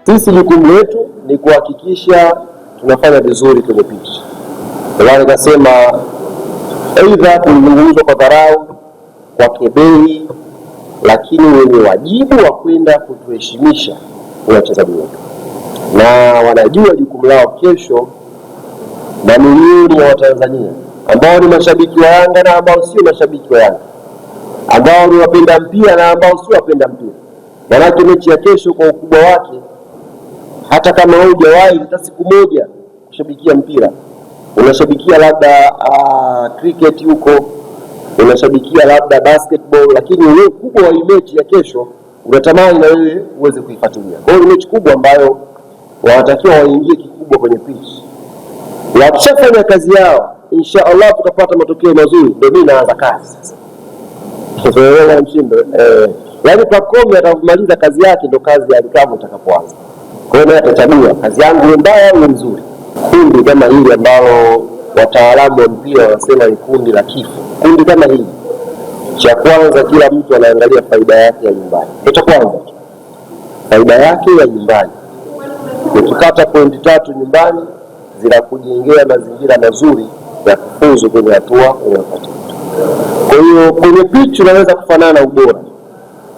Sisi jukumu letu ni kuhakikisha tunafanya vizuri kwenye pitch. Wale nasema aidha tulizungumzwa kwa dharau, kwa kebei, lakini wenye wajibu wa kwenda kutuheshimisha wachezaji wetu, na wanajua jukumu lao kesho. Mamilioni ya Watanzania ambao ni mashabiki wa Yanga na ambao sio mashabiki wa Yanga, ambao ni wapenda mpira na ambao sio wapenda mpira, manake mechi ya kesho kwa ukubwa wake, hata kama hujawahi hata siku moja kushabikia mpira, unashabikia labda cricket huko, unashabikia labda basketball, lakini ule ukubwa wa mechi ya kesho unatamani na wewe uweze kuifuatilia. Kwa hiyo ni mechi kubwa ambayo wanatakiwa waingie kikubwa kwenye pitch. Wakishafanya kazi yao, insha Allah tutapata matokeo mazuri. Ndio mimi naanza kazi sasa. Kwa mshindo yaani Pacome atamaliza kazi yake, ndio kazi ya Alikamu itakapoanza. Kwa hiyo atachagua kazi yangu ni mbaya au nzuri. Kundi kama hili ambalo wataalamu wa mpira wanasema ni kundi la kifo. Kundi kama hili, cha kwanza kila mtu anaangalia faida yake ya nyumbani. Cha kwanza faida yake ya nyumbani. Ukipata pointi 3 nyumbani zinakujengea mazingira mazuri ya kufuzu kwenye hatua inayofuata. Kwa hiyo kwenye pitch unaweza kufanana na ubora,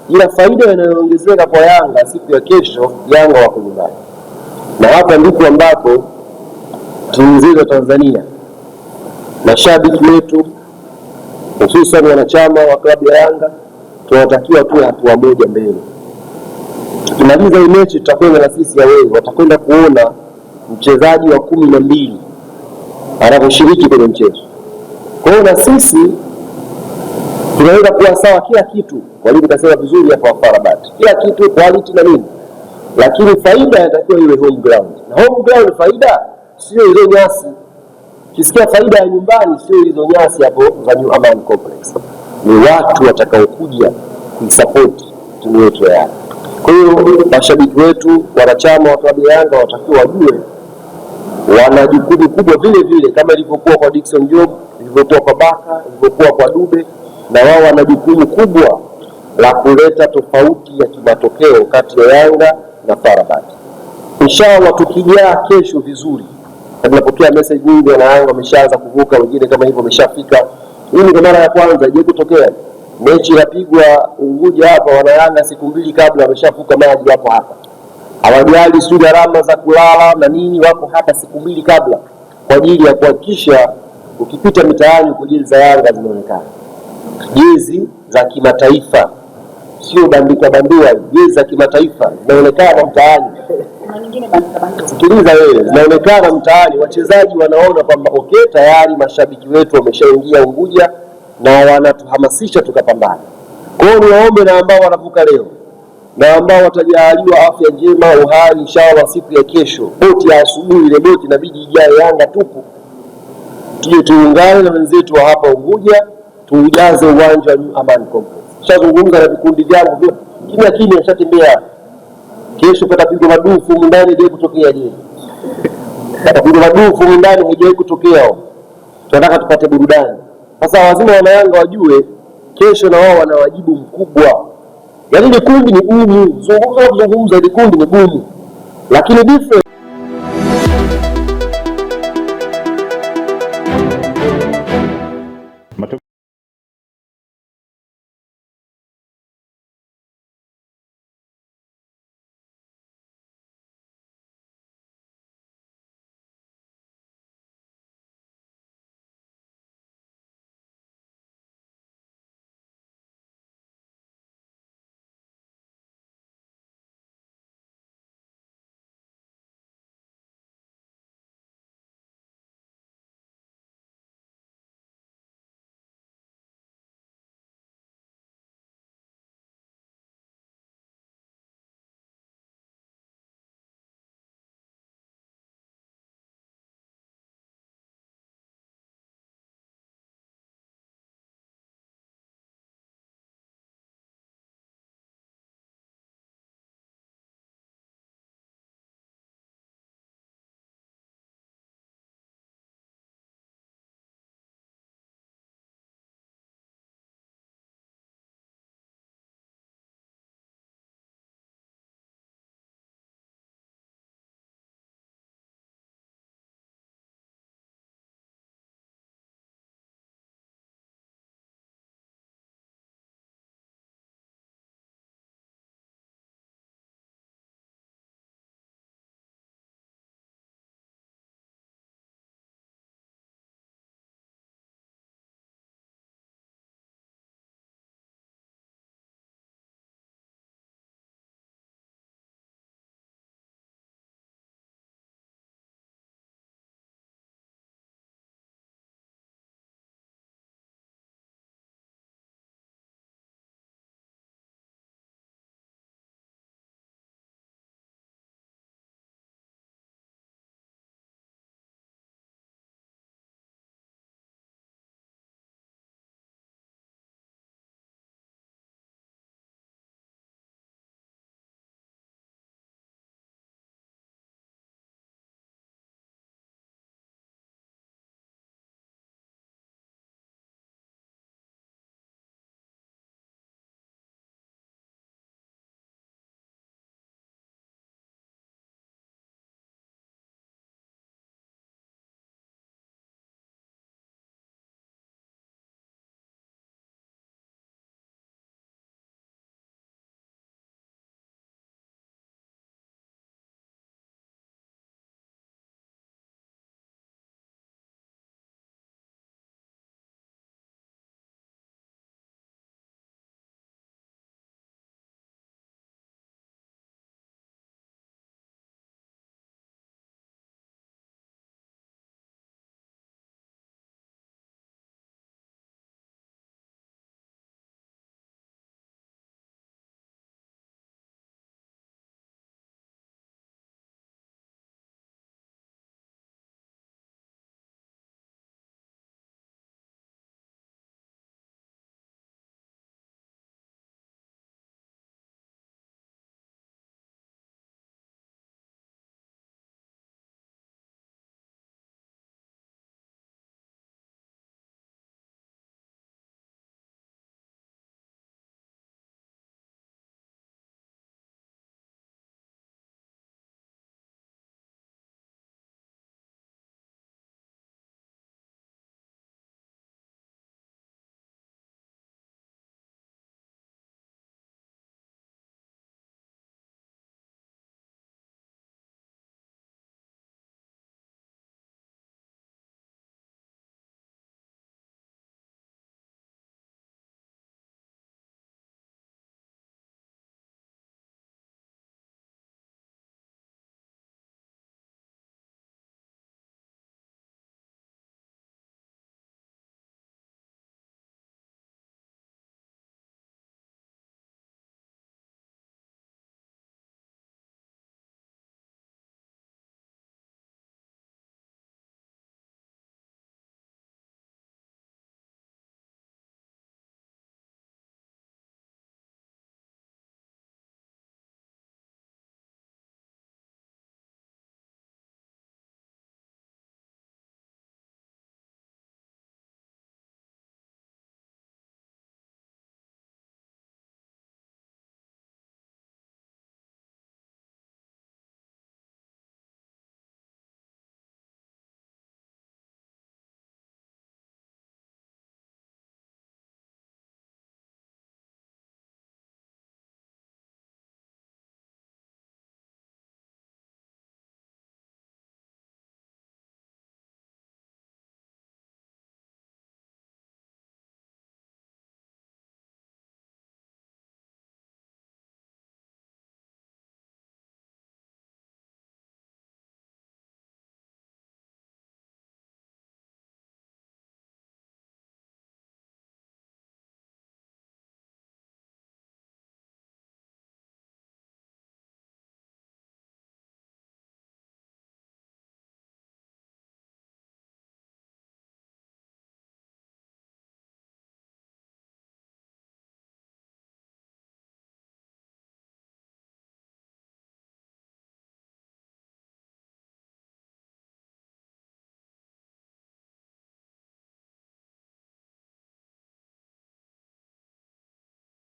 ila faida inayoongezeka kwa Yanga siku ya kesho, Yanga wako nyumbani. Na hapa ndipo ambapo timu zetu za Tanzania, mashabiki wetu, hususan wanachama wa klabu ya Yanga, tunatakiwa tuwe hatua moja mbele. Tukimaliza hii mechi tutakwenda na sisi ya wewe, watakwenda kuona mchezaji wa 12 anaposhiriki kwenye mchezo. Kwa hiyo na sisi tunaweza kuwa sawa kila kitu, walimu kasema vizuri hapa Farabat, kila kitu quality na nini, lakini faida inatakiwa iwe home ground. Na home ground faida sio hizo nyasi. Kisikia faida ya nyumbani sio hizo nyasi hapo za New Aman Complex, ni watu watakaokuja kuisupport timu yetu ya Yanga. Kwa hiyo mashabiki wetu, wanachama wa klabu ya Yanga watakiwa wajue wana jukumu kubwa vile vile kama ilivyokuwa kwa Dickson Job, ilivyokuwa kwa Baka, ilivyokuwa kwa Dube, na wao wana jukumu kubwa la kuleta tofauti ya kimatokeo kati ya Yanga na Farabat. Inshallah tukijaa kesho vizuri, tunapokea message nyingi na Yanga wameshaanza kuvuka, wengine kama hivyo wameshafika. Hii ni mara ya kwanza je kutokea. Mechi inapigwa Unguja hapa, wana Yanga siku 2 kabla wameshafuka maji hapo hapa. Hawajali sio gharama za kulala na nini, wako hapa siku 2 kabla kwa ajili ya kuhakikisha ukipita mitaani kwa jezi za Yanga zinaonekana. Jezi za kimataifa, sio bandika bandua, jezi za kimataifa zinaonekana mtaani. Sikiliza wewe, zinaonekana mtaani, wachezaji wanaona kwamba okay, tayari mashabiki wetu wameshaingia Unguja na wanatuhamasisha tukapambana. Kwa hiyo niwaombe na ambao wanavuka leo na ambao watajaliwa afya njema, uhai, inshallah siku ya kesho, boti ya asubuhi, ile boti inabidi ijae Yanga tupu, tuje tuungane na wenzetu wa hapa Unguja, tuujaze uwanja wa New Aman Complex. Shazungumza na vikundi vyangu vyote, kimya nishatembea. Kesho patapigwa madufu ndani, je kutokea je? Patapigwa madufu ndani, haijawahi kutokea. Tunataka tupate burudani. Sasa lazima wana Yanga wajue kesho na wao wana wajibu mkubwa. Yaani kundi ni gumu, zungumza ile kundi ni gumu, lakini different